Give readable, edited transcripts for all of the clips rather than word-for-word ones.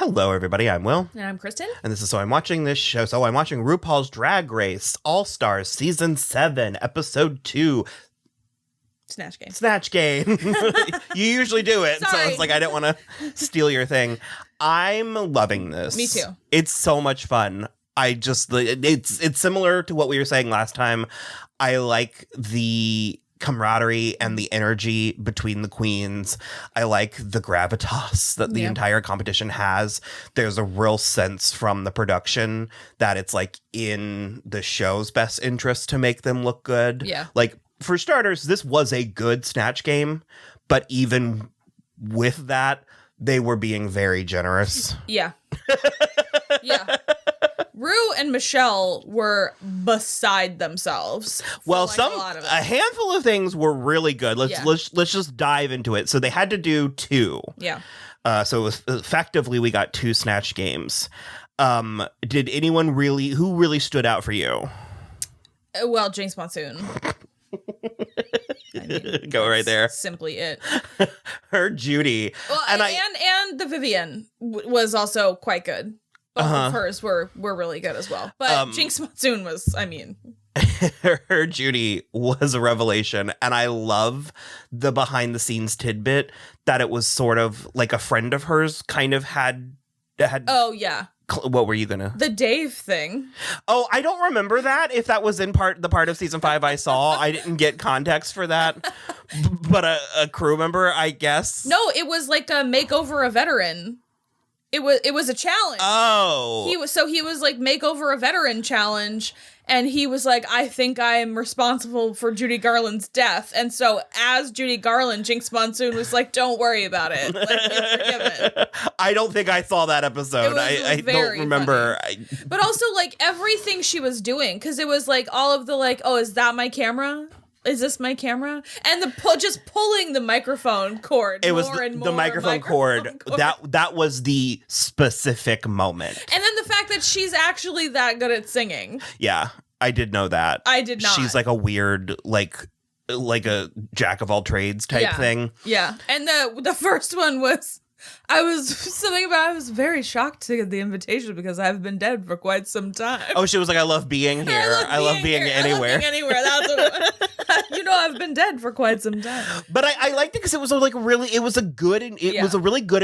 Hello, everybody. I'm Will. And I'm Kristen. And this is So I'm Watching this show. So I'm watching RuPaul's Drag Race All-Stars Season 7, Episode 2. Snatch Game. Snatch Game. You usually do it. Sorry. So it's like, I didn't want to steal your thing. I'm loving this. Me too. It's so much fun. It's similar to what we were saying last time. I like the camaraderie and the energy between the queens. I like the gravitas that the entire competition has. There's a real sense from the production that it's like in the show's best interest to make them look good. Yeah. Like, for starters, this was a good Snatch Game, but even with that, they were being very generous. Yeah. Yeah. Rue and Michelle were beside themselves. Well, a handful of things were really good. Let's just dive into it. So they had to do 2. Yeah. So it was, effectively we got 2 Snatch Games. Did anyone who really stood out for you? Well, Jinx Monsoon. Go right there. Simply it. Her Judy. Well, and the Vivian was also quite good. Both of hers were really good as well. But Jinx Monsoon was, her Judy was a revelation, and I love the behind the scenes tidbit that it was sort of like a friend of hers kind of had. Oh yeah. What were you gonna? The Dave thing. Oh, I don't remember that. If that was in the part of season 5 I saw, I didn't get context for that. But a crew member, I guess. No, it was like a makeover a veteran. It was a challenge. Oh. He was like makeover a veteran challenge, and he was like, I think I am responsible for Judy Garland's death. And so as Judy Garland, Jinx Monsoon was like, don't worry about it. Like, you're forgiven. I don't think I saw that episode. I don't remember. But also like everything she was doing, because it was like all of the like, oh, is that my camera? Is this my camera? And just pulling the microphone cord. It was the microphone cord. That was the specific moment. And then the fact that she's actually that good at singing. Yeah, I did know that. I did not. She's like a weird, like a jack of all trades type thing. Yeah. And the first one was, I was very shocked to get the invitation because I've been dead for quite some time. Oh, she was like, I love being here. I love being anywhere. That's what I've been dead for quite some time. But I liked it because it was like was a really good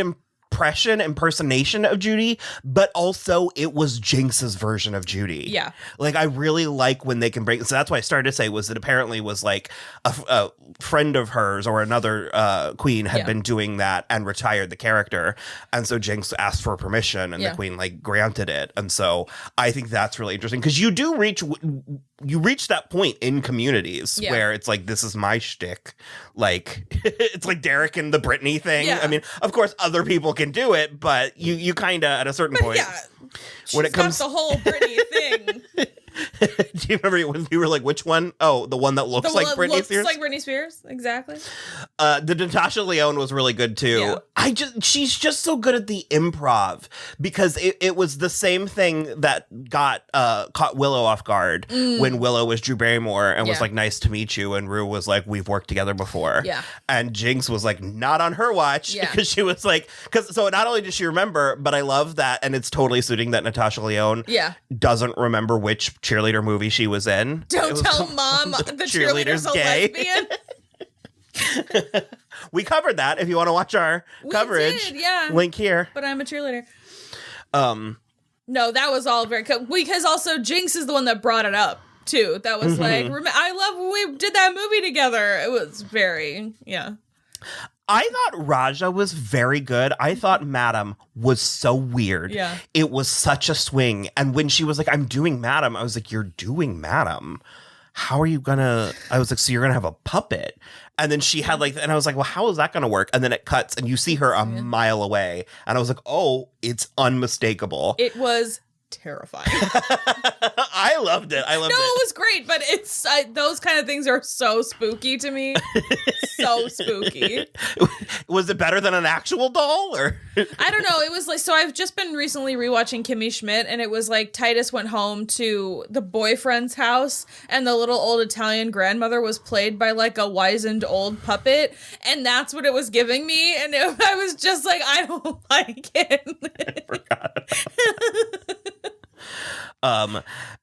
impersonation of Judy, but also it was Jinx's version of Judy. Yeah. Like, I really like when they can break. So that's why I started to say was that apparently was like a friend of hers or another queen had been doing that and retired the character. And so Jinx asked for permission and the queen like granted it. And so I think that's really interesting because you reach that point in communities where it's like, this is my shtick. Like, it's like Derek and the Britney thing. Yeah. I mean, of course, other people can do it, but you kind of, at a certain point, when it comes to the whole Britney thing. Do you remember when we were like, which one? Oh, the one that looks like Britney Spears? Looks like Britney Spears, exactly. The Natasha Lyonne was really good too. Yeah. She's just so good at the improv because it was the same thing that caught Willow off guard when Willow was Drew Barrymore and was like, nice to meet you, and Rue was like, we've worked together before. Yeah. And Jinx was like, not on her watch, because she was like, so not only does she remember, but I love that, and it's totally suiting that Natasha Lyonne doesn't remember which cheerleader movie she was in. Don't tell mom the cheerleader's a lesbian. We covered that if you want to watch our coverage. Did, yeah. Link here. But I'm a cheerleader. No, that was all very cool. Because also Jinx is the one that brought it up too. That was like, I love when we did that movie together. It was very, I thought Raja was very good. I thought Madam was so weird. Yeah. It was such a swing. And when she was like, I'm doing Madam, I was like, you're doing Madam? How are you gonna? I was like, so you're gonna have a puppet? And then she had like, and I was like, well, how is that gonna work? And then it cuts and you see her a mile away. And I was like, oh, it's unmistakable. It was terrifying. I loved it. No, it was great, but it's those kind of things are so spooky to me. So spooky. Was it better than an actual doll, or? I don't know. It was like, so I've just been recently rewatching Kimmy Schmidt, and it was like Titus went home to the boyfriend's house, and the little old Italian grandmother was played by like a wizened old puppet, and that's what it was giving me, and I was just like, I don't like it. I forgot.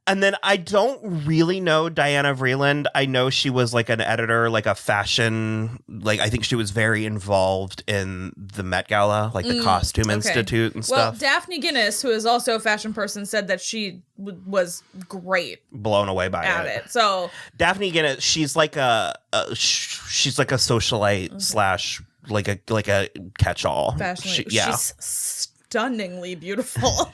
And then I don't really know Diana Vreeland. I know she was like an editor, like a fashion, like I think she was very involved in the Met Gala, like the Costume Institute and stuff. Well, Daphne Guiness, who is also a fashion person, said that she was great, blown away by it. So Daphne Guiness, she's like a socialite slash like a catch-all. She's stunningly beautiful.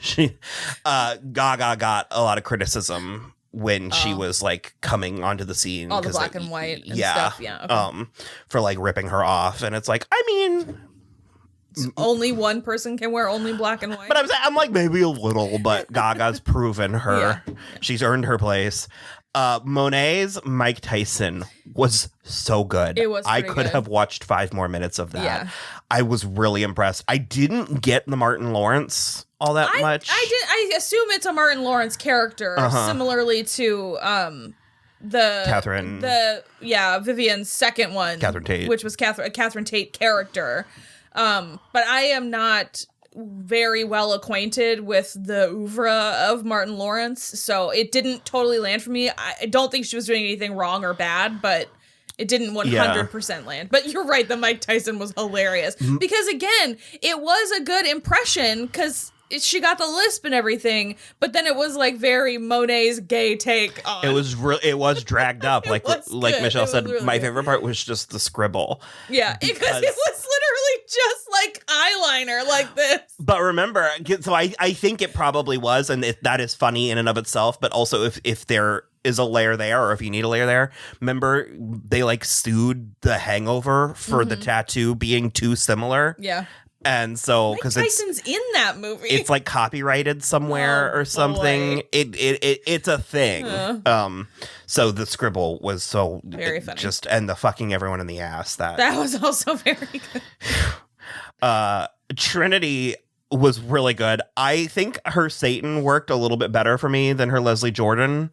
Gaga got a lot of criticism when she was like coming onto the scene. All the black and white and stuff. Yeah. Okay. For like ripping her off. And it's like, I mean, only one person can wear only black and white. But I'm like, maybe a little, but Gaga's proven her. Yeah. She's earned her place. Monet's Mike Tyson was so good. It was. I could have watched 5 more minutes of that. Yeah. I was really impressed. I didn't get the Martin Lawrence all that much. I assume it's a Martin Lawrence character, similarly to Vivian's second one, Catherine Tate, which was a Catherine Tate character. But I am not very well acquainted with the oeuvre of Martin Lawrence, so it didn't totally land for me. I don't think she was doing anything wrong or bad, but it didn't 100% land. But you're right, the Mike Tyson was hilarious. Because again, it was a good impression because she got the lisp and everything, but then it was like very Monet's gay take on it. It was dragged up. like Michelle said, really my favorite part was just the scribble. Yeah, because it was literally just like eyeliner like this. But remember, so I think it probably was, and that is funny in and of itself, but also if there is a layer there, or if you need a layer there, remember they like sued The Hangover for the tattoo being too similar. Yeah. And so, because Tyson's in that movie, it's like copyrighted somewhere or something. It's a thing. So the scribble was so very funny. And the fucking everyone in the ass that was also very good. Trinity was really good. I think her Satan worked a little bit better for me than her Leslie Jordan.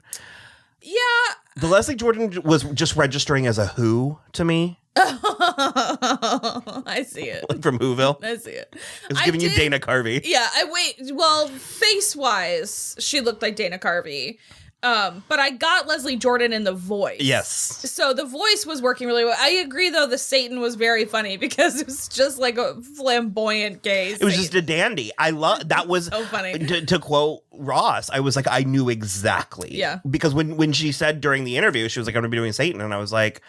Yeah, the Leslie Jordan was just registering as a Who to me. I see it. Like from Whoville. I see it. It's giving you Dana Carvey. Yeah, well, face-wise, she looked like Dana Carvey. But I got Leslie Jordan in the voice. Yes. So the voice was working really well. I agree, though, the Satan was very funny because it was just like a flamboyant gay Satan. It was just a dandy. I love that was so funny. To quote Ross, I was like, I knew exactly. Yeah. Because when she said during the interview, she was like, I'm going to be doing Satan. And I was like,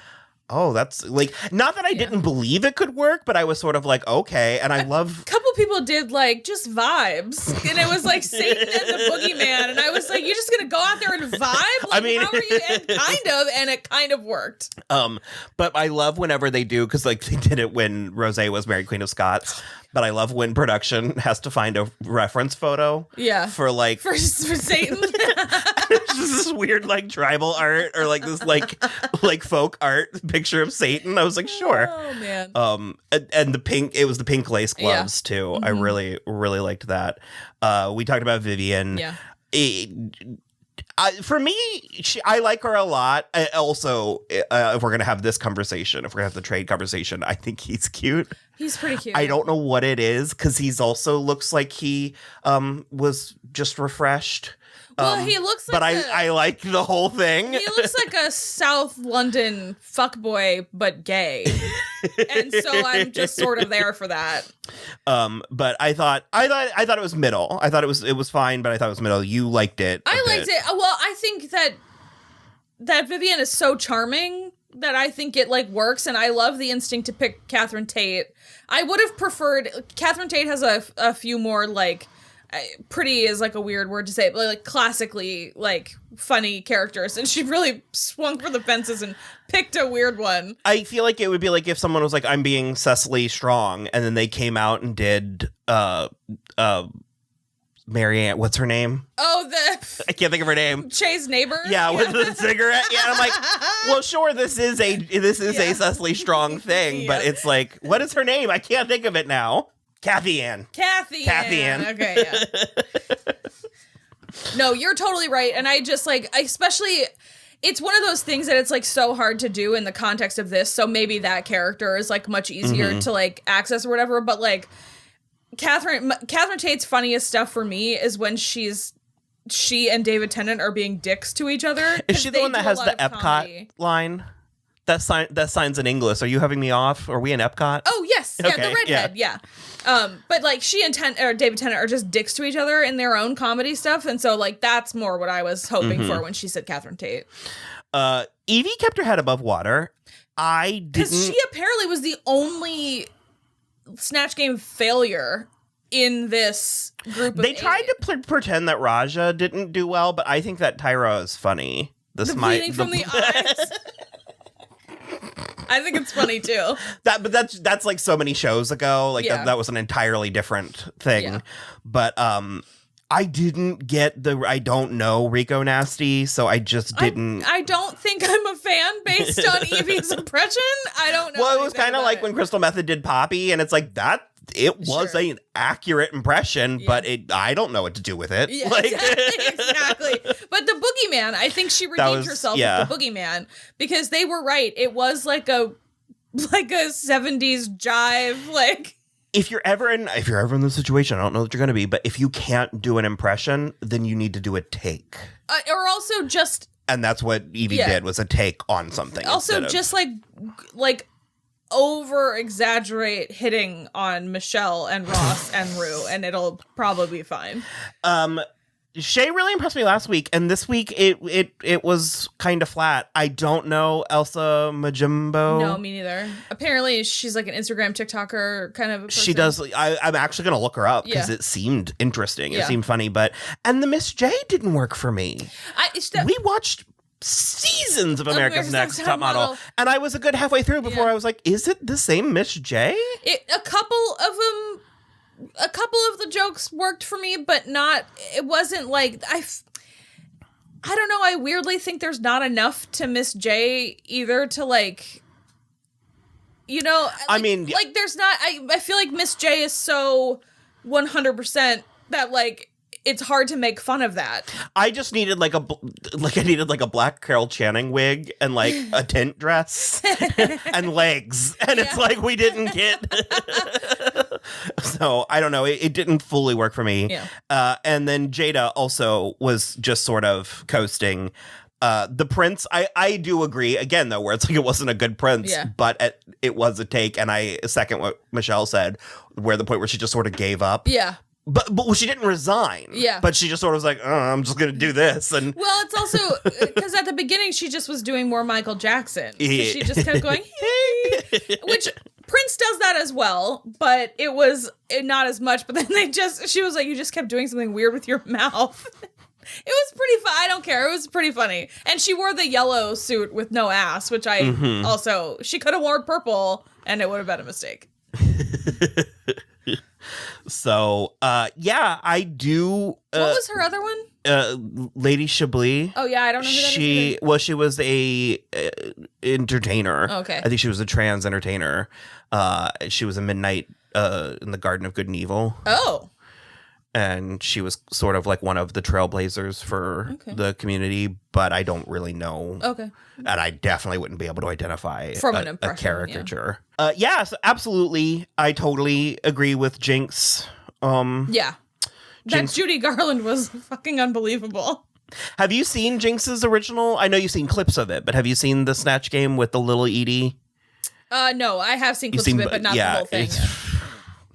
oh, that's like, not that I didn't believe it could work, but I was sort of like, okay. And I love. A couple people did like just vibes. And it was like Satan and the boogeyman. And I was like, you're just going to go out there and vibe? Like, I mean, how are you? And it kind of worked. But I love whenever they do, because like they did it when Rosé was Mary Queen of Scots. But I love when production has to find a reference photo. Yeah. For Satan. This weird like tribal art or like this like folk art picture of Satan. I was like, sure. Oh man. And it was the pink lace gloves too. Mm-hmm. I really, really liked that. We talked about Vivian. Yeah. For me, I like her a lot. Also, if we're going to have this conversation, if we're going to have the trade conversation, I think he's cute. He's pretty cute. I don't know what it is, because he's also looks like he was just refreshed. Well, he looks like but I like the whole thing. He looks like a South London fuckboy, but gay. And so I'm just sort of there for that. But I thought it was middle. I thought it was fine, but I thought it was middle. You liked it. I liked it. Well, I think that Vivian is so charming that I think it like works, and I love the instinct to pick Catherine Tate. I would have preferred Catherine Tate has a few more like pretty is like a weird word to say, but like classically like funny characters, and she really swung for the fences and picked a weird one. I feel like it would be like if someone was like, I'm being Cecily Strong, and then they came out and did Marianne, what's her name? Oh, I can't think of her name. Shay's neighbor. Yeah, with the cigarette. Yeah, I'm like, well, sure, this is a Cecily Strong thing, but it's like, what is her name? I can't think of it now. Kathy Ann. Kathy Ann. Okay, yeah. No, you're totally right, and I just like, especially. It's one of those things that it's like so hard to do in the context of this. So maybe that character is like much easier to like access or whatever. But like Catherine Tate's funniest stuff for me is when she and David Tennant are being dicks to each other. Is she the one that has the Epcot comedy line? That signs in English. Are you having me off? Are we in Epcot? Oh yes, yeah, the redhead, yeah. But like she and David Tennant are just dicks to each other in their own comedy stuff, and so like that's more what I was hoping for when she said Catherine Tate. Evie kept her head above water. I didn't, because she apparently was the only Snatch Game failure in this group. They tried to pretend that Raja didn't do well, but I think that Tyra is funny. The bleeding from the eyes. I think it's funny too. But that's like so many shows ago. Like that was an entirely different thing. Yeah. But I didn't get I don't know Rico Nasty, so I just didn't. I don't think I'm a fan based on Evie's impression. I don't know. Well, it was kind of like when Crystal Method did Poppy, and it's like that. It was an accurate impression, but I don't know what to do with it. Yeah, exactly. But the Boogeyman, I think she redeemed herself with the Boogeyman because they were right. It was like a 70s jive, like. If you're ever in this situation, I don't know that you're going to be, but if you can't do an impression, then you need to do a take. Or also just. And that's what Evie did, was a take on something. Also, just like over exaggerate hitting on Michelle and Ross and Rue, and it'll probably be fine. Shay really impressed me last week, and this week it was kind of flat. I don't know Elsa Majimbo. No, me neither. Apparently, she's like an Instagram TikToker kind of a person. She does. I'm actually going to look her up because it seemed interesting. It seemed funny, and the Miss J didn't work for me. We watched seasons of America's Next Top Model, and I was a good halfway through before I was like, is it the same Miss J? A couple of the jokes worked for me, but not, it wasn't like, I don't know, I weirdly think there's not enough to Miss J either to like, you know, like, I mean, like there's not, I feel like Miss J is so 100% that like, it's hard to make fun of that. I just needed like a black Carol Channing wig and like a tent dress and legs, and it's like we didn't get. So I don't know. It didn't fully work for me. Yeah. And then Jada also was just sort of coasting. The Prince, I do agree again though, where it's like it wasn't a good Prince, but it was a take, and I second what Michelle said, where the point where she just sort of gave up. Yeah. But she didn't resign. Yeah. But she just sort of was like, oh, I'm just going to do this. And well, it's also because at the beginning she just was doing more Michael Jackson. She just kept going, hey, which Prince does that as well, but it was not as much. But then she was like, you just kept doing something weird with your mouth. It was pretty fun. I don't care. It was pretty funny. And she wore the yellow suit with no ass, which I also, she could have worn purple and it would have been a mistake. So, I do. What was her other one? Lady Chablis. Oh, yeah, I don't know who that is. Well, she was a entertainer. Oh, okay. I think she was a trans entertainer. She was a midnight in the Garden of Good and Evil. Oh. And she was sort of like one of the trailblazers for the community, but I don't really know. Okay. And I definitely wouldn't be able to identify from an impression, a caricature. Yes, absolutely. I totally agree with Jinx. Yeah. That Judy Garland was fucking unbelievable. Have you seen Jinx's original? I know you've seen clips of it, but have you seen the Snatch Game with the little Edie? No, I have seen clips of it, but not the whole thing.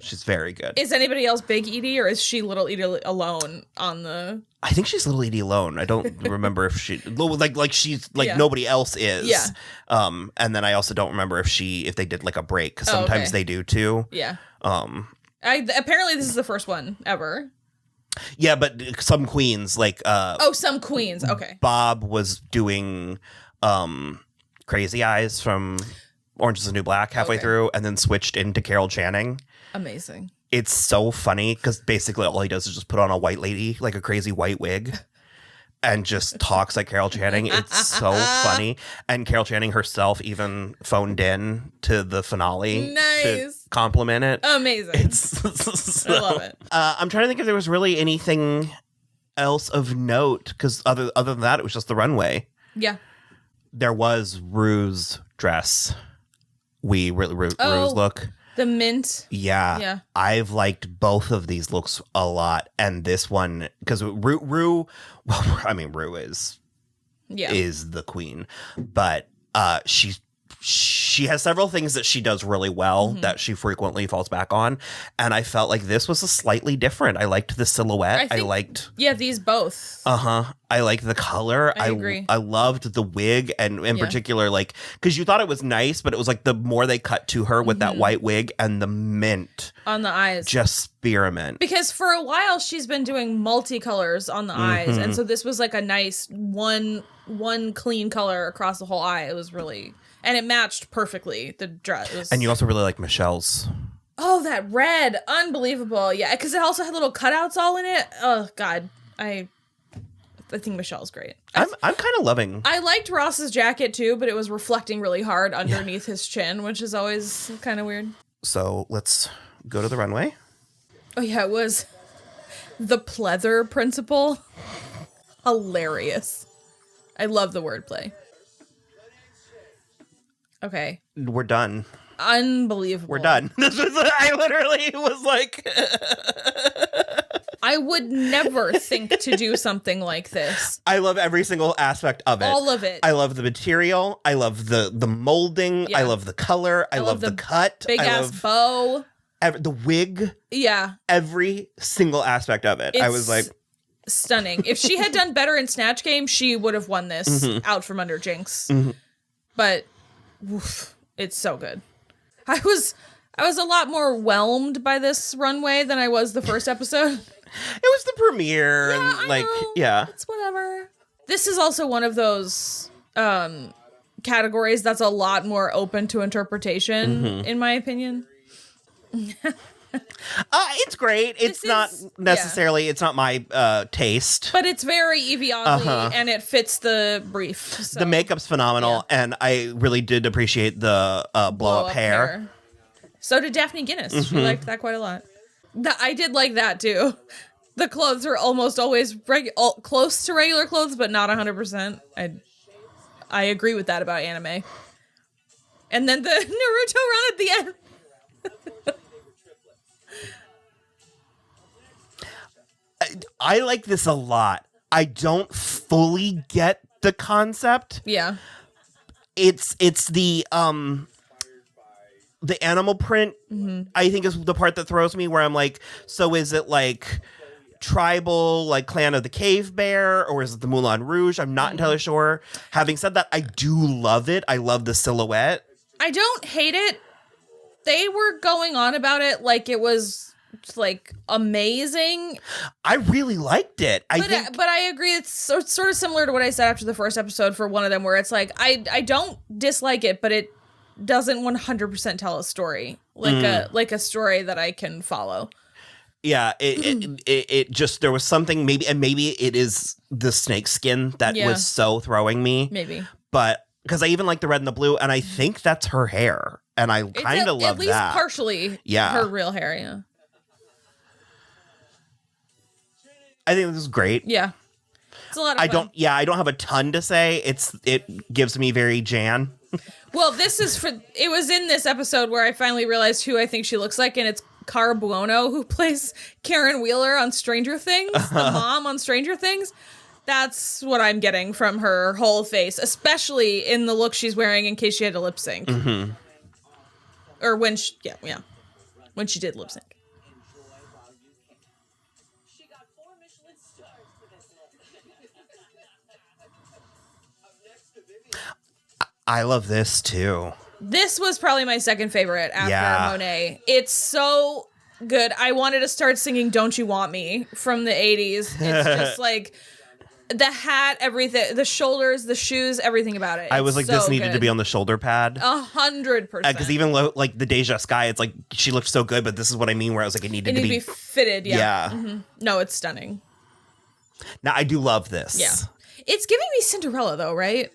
She's very good. Is anybody else Big Edie, or is she Little Edie alone on the... I think she's Little Edie alone. I don't remember if she... Like she's... Like nobody else is. Yeah. And then I also don't remember if they did like a break, because sometimes they do too. Yeah. Apparently this is the first one ever. Yeah, but some queens like... some queens. Okay. Bob was doing Crazy Eyes from Orange is the New Black halfway through, and then switched into Carol Channing. Amazing. It's so funny because basically all he does is just put on a white lady, like a crazy white wig, and just talks like Carol Channing. It's so funny. And Carol Channing herself even phoned in to the finale to compliment it. Amazing. I love it. I'm trying to think if there was really anything else of note, because other than that, it was just the runway. Yeah. There was Rue's dress. Rue's look. The mint. Yeah. I've liked both of these looks a lot. And this one, because Rue is the queen. But she has several things that she does really well that she frequently falls back on. And I felt like this was a slightly different. I liked the silhouette. I liked... Yeah, these both. I liked the color. I agree. I loved the wig, and in particular, like, because you thought it was nice, but it was like the more they cut to her with that white wig and the mint on the eyes. Just spearmint. Because for a while she's been doing multicolors on the eyes. And so this was like a nice one clean color across the whole eye. It was really... And it matched perfectly, the dress. And you also really like Michelle's. Oh, that red. Unbelievable. Yeah, because it also had little cutouts all in it. Oh, God. I think Michelle's great. I'm kind of loving. I liked Ross's jacket, too, but it was reflecting really hard underneath his chin, which is always kind of weird. So let's go to the runway. Oh, yeah, it was the pleather principle. Hilarious. I love the wordplay. Okay. We're done. Unbelievable. We're done. I literally was like... I would never think to do something like this. I love every single aspect of it. All of it. I love the material. I love the molding. Yeah. I love the color. I love the cut. Big ass bow. The wig. Yeah. Every single aspect of it. I was like... Stunning. If she had done better in Snatch Game, she would have won this out from under Jinx. But... Oof, it's so good. I was a lot more whelmed by this runway than I was the first episode. It was the premiere, yeah, and like, I know. Yeah, it's whatever. This is also one of those categories that's a lot more open to interpretation, in my opinion. It's great. It's not necessarily. It's not my taste, but it's very Evie Oddly, and it fits the brief. So. The makeup's phenomenal, and I really did appreciate the blow up hair. So did Daphne Guiness. She liked that quite a lot. I did like that too. The clothes are almost always close to regular clothes, but not 100%. I agree with that about anime. And then the Naruto run at the end. I like this a lot. I don't fully get the concept. Yeah. It's the animal print, I think, is the part that throws me, where I'm like, so is it like tribal, like Clan of the Cave Bear, or is it the Moulin Rouge? I'm not entirely sure. Having said that, I do love it. I love the silhouette. I don't hate it. They were going on about it like it was like amazing. I really liked it. But I agree. It's sort of similar to what I said after the first episode for one of them, where it's like I don't dislike it, but it doesn't 100% tell a story like a story that I can follow. Yeah, it just, there was something, maybe it is the snake skin that was so throwing me. Maybe. But because I even like the red and the blue, and I think that's her hair, and I kind of love that. At least partially her real hair, yeah. I think this is great. Yeah. It's a lot of fun. I don't have a ton to say. It gives me very Jan. Well, it was in this episode where I finally realized who I think she looks like, and it's Cara Buono, who plays Karen Wheeler on Stranger Things, the mom on Stranger Things. That's what I'm getting from her whole face, especially in the look she's wearing in case she had to lip sync. Or when when she did lip sync. I love this too. This was probably my second favorite after Monet. It's so good. I wanted to start singing Don't You Want Me from the 80s. It's just like The hat, everything, the shoulders, the shoes, everything about it. I was like, so this needed good. to be on the shoulder pad. 100%. Because even like the Deja Sky, it's like she looked so good, but this is what I mean where I was like, it needed to be fitted. Yeah. Yeah. Mm-hmm. No, it's stunning. Now I do love this. Yeah. It's giving me Cinderella though, right?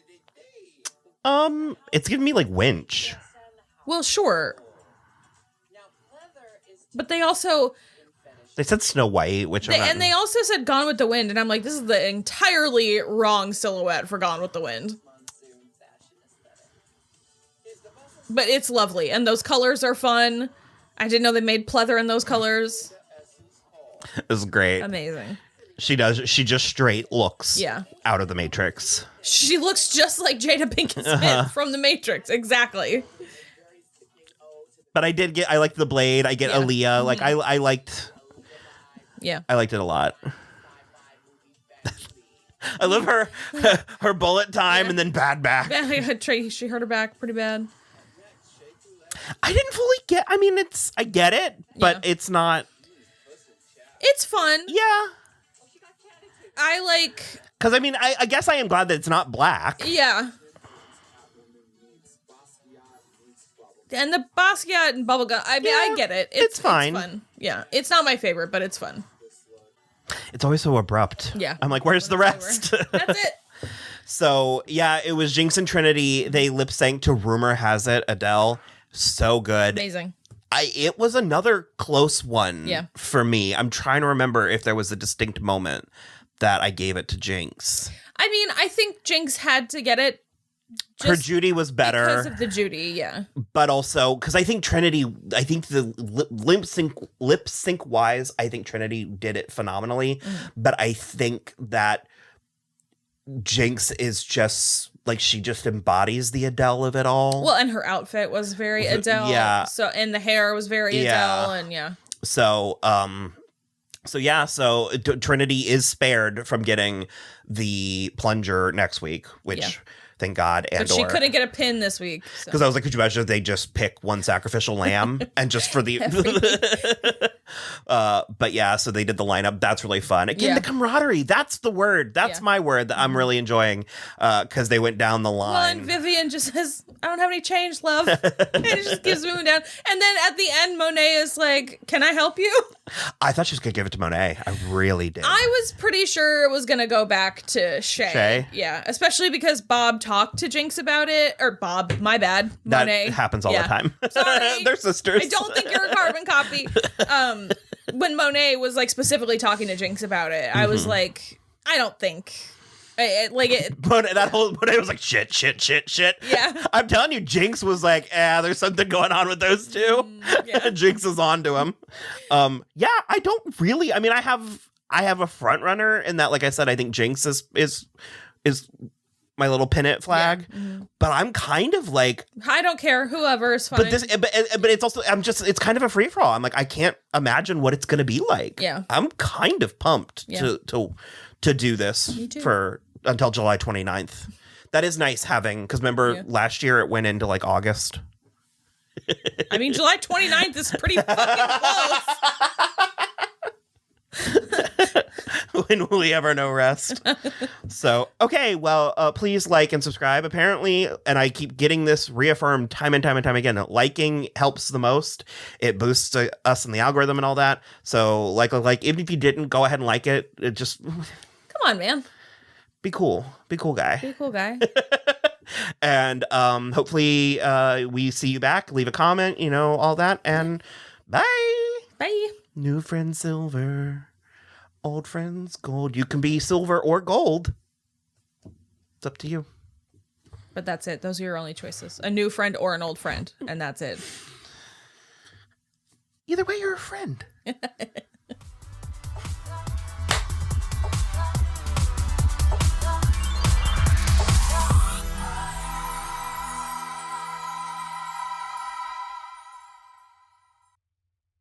It's giving me like Winch. Well, sure. But they also... They said Snow White, which and they also said Gone with the Wind, and I'm like, this is the entirely wrong silhouette for Gone with the Wind. But it's lovely, and those colors are fun. I didn't know they made pleather in those colors. It was great. Amazing. She does. She just straight looks out of the Matrix. She looks just like Jada Pinkett Smith from the Matrix. Exactly. But I liked the blade. I get Aaliyah. Mm-hmm. Like I liked. Yeah. I liked it a lot. I love her bullet time and then bad back. She hurt her back pretty bad. I didn't fully get. I mean, I get it, but it's not. It's fun. Yeah. I like. Because I mean, I guess I am glad that it's not black. Yeah. And the Basquiat and bubblegum. I mean, I get it. It's fine. It's fun. Yeah. It's not my favorite, but it's fun. It's always so abrupt. Yeah. I'm like, where's the rest? That's it. So, yeah, it was Jinx and Trinity. They lip synced to Rumor Has It, Adele. So good. Amazing. It was another close one for me. I'm trying to remember if there was a distinct moment that I gave it to Jinx. I mean, I think Jinx had to get it. Her Judy was better. Because of the Judy, yeah. But also, because I think Trinity, I think the lip sync wise, I think Trinity did it phenomenally. But I think that Jinx is just, like, she just embodies the Adele of it all. Well, and her outfit was very Adele. Yeah. So, and the hair was very Adele, and So, Trinity is spared from getting the plunger next week, which... Thank God. But she couldn't get a pin this week. Because I was like, could you imagine if they just pick one sacrificial lamb and just for the... but yeah, so they did the lineup. That's really fun. Again, the camaraderie. That's the word. That's my word that I'm really enjoying because they went down the line. Well, and Vivian just says, I don't have any change, love. And it just keeps moving down. And then at the end, Monet is like, can I help you? I thought she was going to give it to Monet. I really did. I was pretty sure it was going to go back to Shay. Yeah, especially because Bob talked to Jinx about it. Or Bob, my bad. Monet. That happens all the time. Sorry. They're sisters. I don't think you're a carbon copy. When Monet was like specifically talking to Jinx about it, I was like, I don't think. Monet was like, shit. Yeah. I'm telling you, Jinx was like, there's something going on with those two. Jinx is on to him. I don't really, I mean, I have a front runner in that, like I said, I think Jinx is my little pin it flag, but I'm kind of like, I don't care, whoever is fine. But it's also, it's kind of a free for all. I'm like, I can't imagine what it's going to be like. Yeah. I'm kind of pumped to do this until July 29th. That is nice having, because remember last year it went into like August. I mean, July 29th is pretty fucking close. When will we ever know rest? So, okay, well, please like and subscribe. Apparently, and I keep getting this reaffirmed time and time again, liking helps the most. It boosts us in the algorithm and all that. So, like, even if you didn't, go ahead and like it. It just... Come on, man. Be cool. Be cool guy. Be a cool guy. And hopefully we see you back. Leave a comment, all that. And bye. Bye. New friend silver. Old friends gold. You can be silver or gold. It's up to you. But that's it. Those are your only choices. A new friend or an old friend. And that's it. Either way, you're a friend.